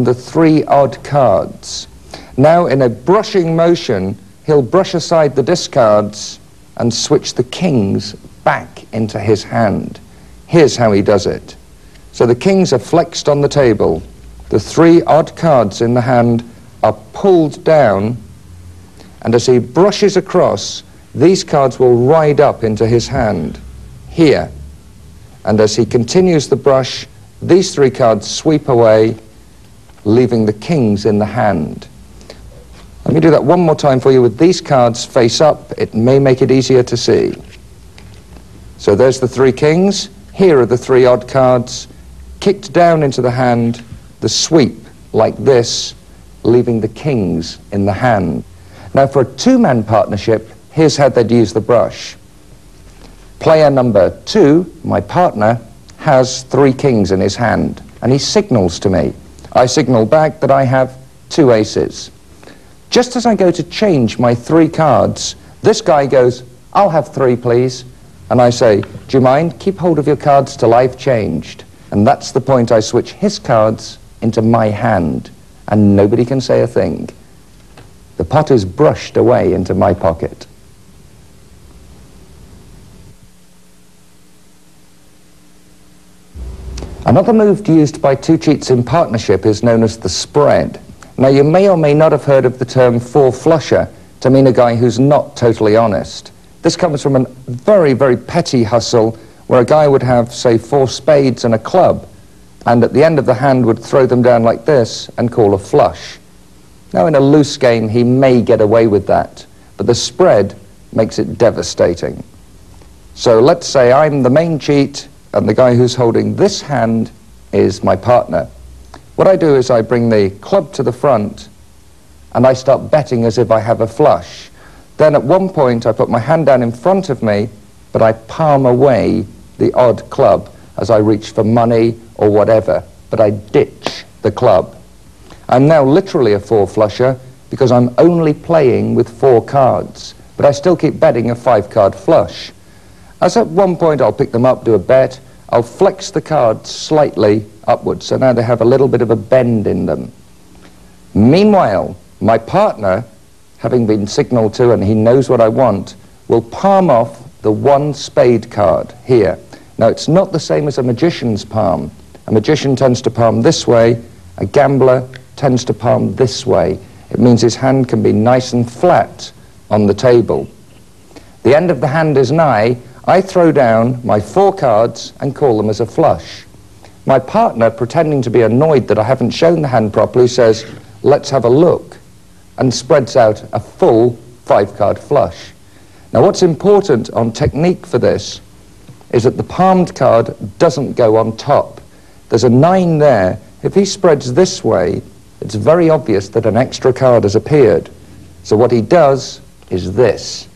the 3 odd cards. Now, in a brushing motion, he'll brush aside the discards and switch the kings back into his hand. Here's how he does it. So the kings are flexed on the table. The 3 odd cards in the hand are pulled down, and as he brushes across, these cards will ride up into his hand, here. And as he continues the brush, these 3 cards sweep away, leaving the kings in the hand. Let me do that one more time for you with these cards face up. It may make it easier to see. So there's the 3 kings. Here are the 3 odd cards, kicked down into the hand, the sweep like this, leaving the kings in the hand. Now for a 2-man partnership, here's how they'd use the brush. Player number 2, my partner, has 3 kings in his hand, and he signals to me. I signal back that I have 2 aces. Just as I go to change my 3 cards, this guy goes, "I'll have 3, please." And I say, "Do you mind? Keep hold of your cards till I've changed." And that's the point I switch his cards into my hand, and nobody can say a thing. The pot is brushed away into my pocket. Another move used by 2 cheats in partnership is known as the spread. Now, you may or may not have heard of the term 4-flusher to mean a guy who's not totally honest. This comes from a very, very petty hustle where a guy would have, say, 4 spades and a club, and at the end of the hand would throw them down like this and call a flush. Now, in a loose game, he may get away with that, but the spread makes it devastating. So let's say I'm the main cheat, and the guy who's holding this hand is my partner. What I do is I bring the club to the front, and I start betting as if I have a flush. Then at one point, I put my hand down in front of me, but I palm away the odd club as I reach for money or whatever, but I ditch the club. I'm now literally a 4-flusher because I'm only playing with 4 cards, but I still keep betting a 5-card flush. As at one point I'll pick them up, do a bet, I'll flex the cards slightly upwards, so now they have a little bit of a bend in them. Meanwhile, my partner, having been signaled to and he knows what I want, will palm off the 1 spade card here. Now, it's not the same as a magician's palm. A magician tends to palm this way, a gambler tends to palm this way. It means his hand can be nice and flat on the table. The end of the hand is nigh. I throw down my 4 cards and call them as a flush. My partner, pretending to be annoyed that I haven't shown the hand properly, says, "Let's have a look," and spreads out a full 5-card flush. Now, what's important on technique for this is that the palmed card doesn't go on top. There's a 9 there. If he spreads this way, it's very obvious that an extra card has appeared. So what he does is this.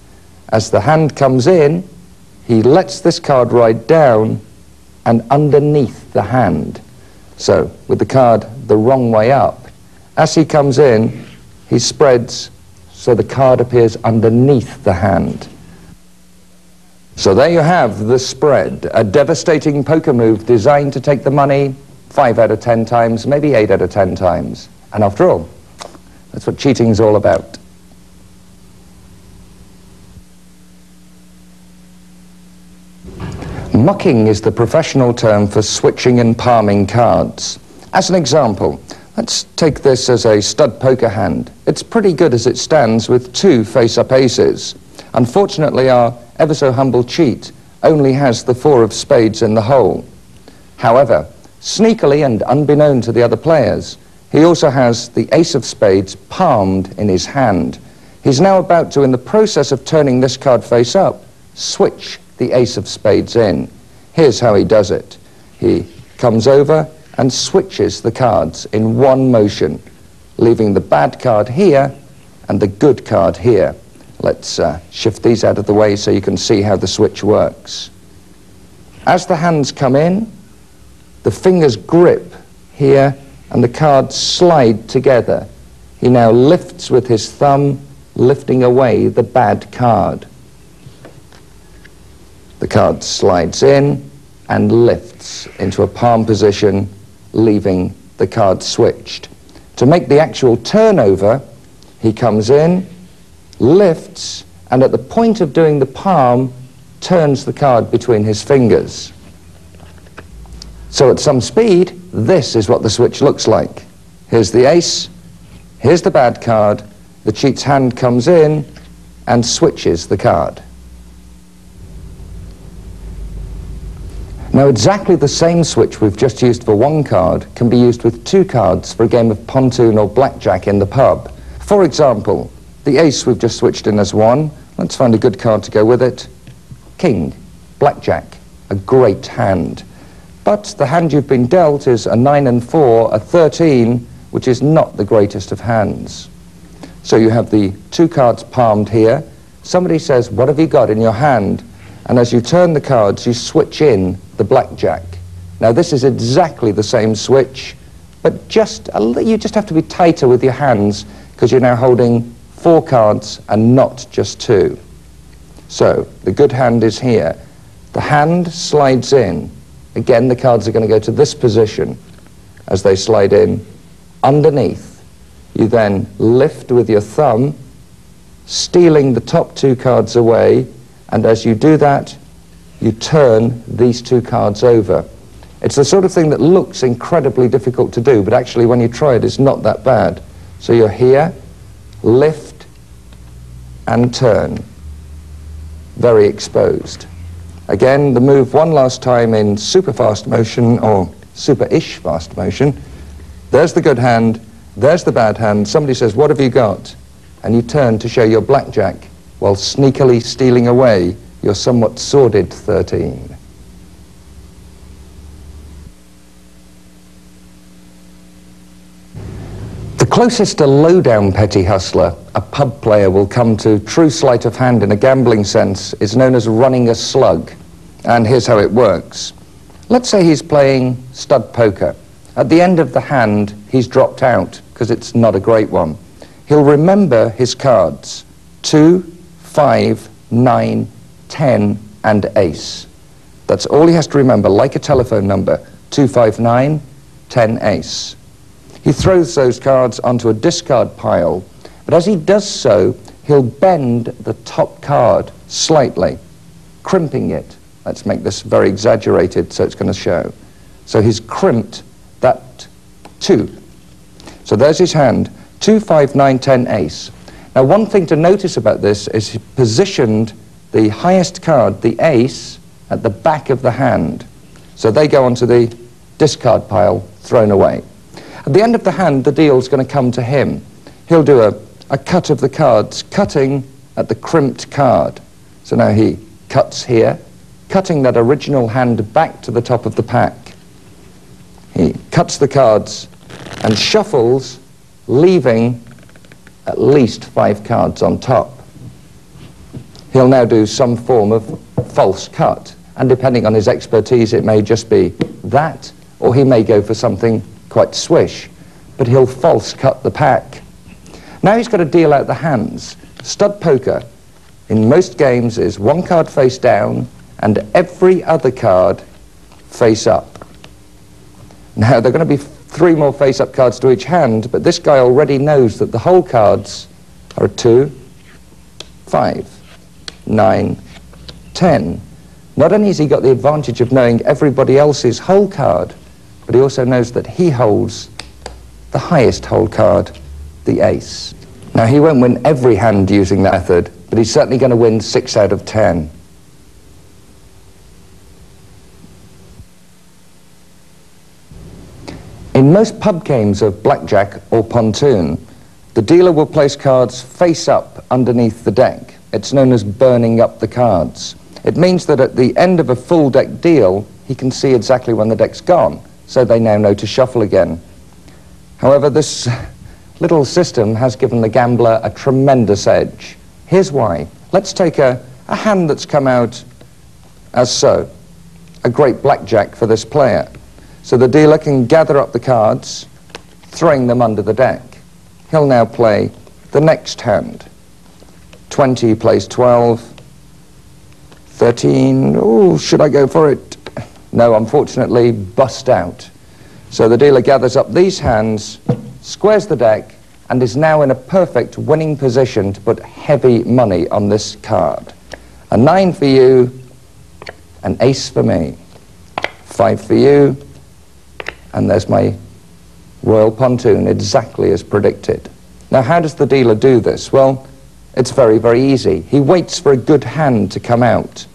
As the hand comes in, he lets this card ride down and underneath the hand. So, with the card the wrong way up, as he comes in, he spreads so the card appears underneath the hand. So there you have the spread, a devastating poker move designed to take the money 5 out of 10 times, maybe 8 out of 10 times. And after all, that's what cheating's all about. Mucking is the professional term for switching and palming cards. As an example, let's take this as a stud poker hand. It's pretty good as it stands with 2 face-up aces. Unfortunately, our ever so humble cheat only has the 4 of spades in the hole. However, sneakily and unbeknown to the other players, he also has the ace of spades palmed in his hand. He's now about to, in the process of turning this card face up, switch the ace of spades in. Here's how he does it. He comes over and switches the cards in one motion, leaving the bad card here and the good card here. Let's shift these out of the way so you can see how the switch works. As the hands come in, the fingers grip here and the cards slide together. He now lifts with his thumb, lifting away the bad card. The card slides in and lifts into a palm position, leaving the card switched. To make the actual turnover, he comes in, lifts, and at the point of doing the palm, turns the card between his fingers. So at some speed, this is what the switch looks like. Here's the ace, here's the bad card, the cheat's hand comes in and switches the card. Now exactly the same switch we've just used for one card can be used with two cards for a game of pontoon or blackjack in the pub. For example, the ace we've just switched in as one. Let's find a good card to go with it. King, blackjack, a great hand. But the hand you've been dealt is a 9 and 4, a 13, which is not the greatest of hands. So you have the two cards palmed here. Somebody says, what have you got in your hand? And as you turn the cards, you switch in the blackjack. Now this is exactly the same switch, but you just have to be tighter with your hands because you're now holding 4 cards and not just 2. So the good hand is here. The hand slides in. Again, the cards are going to go to this position as they slide in. Underneath, you then lift with your thumb, stealing the top 2 cards away, and as you do that, you turn these 2 cards over. It's the sort of thing that looks incredibly difficult to do, but actually when you try it, it's not that bad. So you're here, lift, and turn. Very exposed. Again, the move one last time in super fast motion, or super-ish fast motion. There's the good hand, there's the bad hand. Somebody says, what have you got? And you turn to show your blackjack while sneakily stealing away your somewhat sordid 13. The closest a low-down petty hustler a pub player will come to true sleight of hand in a gambling sense is known as running a slug. And here's how it works. Let's say he's playing stud poker. At the end of the hand, he's dropped out because it's not a great one. He'll remember his cards, 2, 5, 9, 10, and ace. That's all he has to remember, like a telephone number, 2, 5, 9, 10, ace. He throws those cards onto a discard pile, but as he does so, he'll bend the top card slightly, crimping it. Let's make this very exaggerated so it's going to show. So he's crimped that 2. So there's his hand, 2, 5, 9, 10, ace. Now one thing to notice about this is he positioned the highest card, the ace, at the back of the hand. So they go onto the discard pile, thrown away. At the end of the hand, the deal's going to come to him. He'll do a cut of the cards, cutting at the crimped card. So now he cuts here, cutting that original hand back to the top of the pack. He cuts the cards and shuffles, leaving at least 5 cards on top. He'll now do some form of false cut, and depending on his expertise, it may just be that, or he may go for something quite swish, but he'll false cut the pack. Now he's got to deal out the hands. Stud poker, in most games, is 1 card face down and every other card face up. Now, there are going to be 3 more face-up cards to each hand, but this guy already knows that the whole cards are 2, 5, 9, 10. Not only has he got the advantage of knowing everybody else's whole card, but he also knows that he holds the highest hold card, the ace. Now, he won't win every hand using that method, but he's certainly going to win 6 out of 10. In most pub games of blackjack or pontoon, the dealer will place cards face up underneath the deck. It's known as burning up the cards. It means that at the end of a full deck deal, he can see exactly when the deck's gone, so they now know to shuffle again. However, this little system has given the gambler a tremendous edge. Here's why. Let's take a hand that's come out as so, a great blackjack for this player. So the dealer can gather up the cards, throwing them under the deck. He'll now play the next hand. 20, he plays 12. 13, oh, should I go for it? No, unfortunately, bust out. So the dealer gathers up these hands, squares the deck, and is now in a perfect winning position to put heavy money on this card. A 9 for you, an ace for me. 5 for you, and there's my royal pontoon, exactly as predicted. Now, how does the dealer do this? Well, it's very, very easy. He waits for a good hand to come out.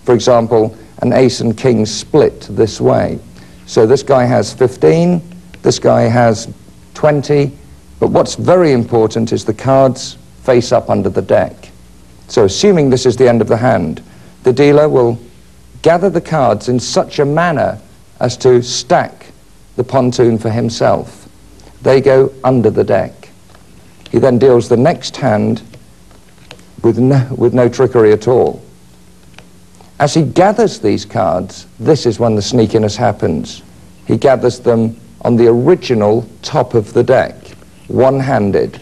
For example, an ace and king split this way. So this guy has 15, this guy has 20, but what's very important is the cards face up under the deck. So assuming this is the end of the hand, the dealer will gather the cards in such a manner as to stack the pontoon for himself. They go under the deck. He then deals the next hand with no trickery at all. As he gathers these cards, this is when the sneakiness happens. He gathers them on the original top of the deck, one-handed.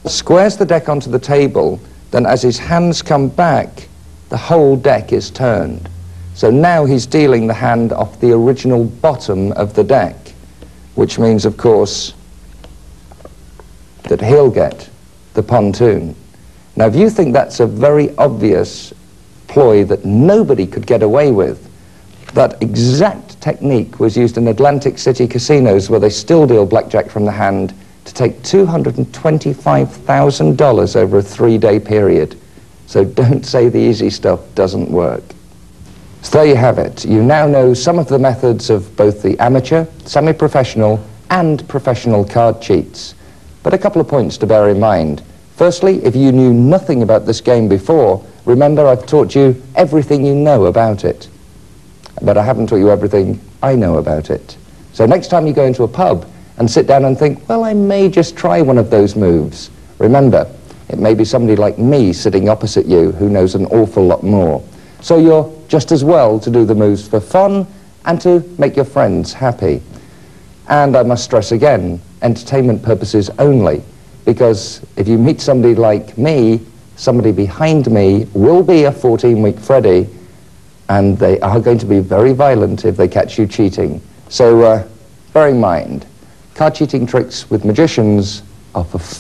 Squares the deck onto the table, then as his hands come back, the whole deck is turned. So now he's dealing the hand off the original bottom of the deck, which means, of course, that he'll get the pontoon. Now, if you think that's a very obvious ploy that nobody could get away with, that exact technique was used in Atlantic City casinos, where they still deal blackjack from the hand, to take $225,000 over a 3-day period. So don't say the easy stuff doesn't work. So there you have it. You now know some of the methods of both the amateur, semi-professional, and professional card cheats. But a couple of points to bear in mind. Firstly, if you knew nothing about this game before, remember I've taught you everything you know about it. But I haven't taught you everything I know about it. So next time you go into a pub and sit down and think, well, I may just try one of those moves, remember, it may be somebody like me sitting opposite you who knows an awful lot more. So you're just as well to do the moves for fun and to make your friends happy. And I must stress again, entertainment purposes only, because if you meet somebody like me, somebody behind me will be a 14-week Freddy, and they are going to be very violent if they catch you cheating. So bear in mind, card cheating tricks with magicians are for fun.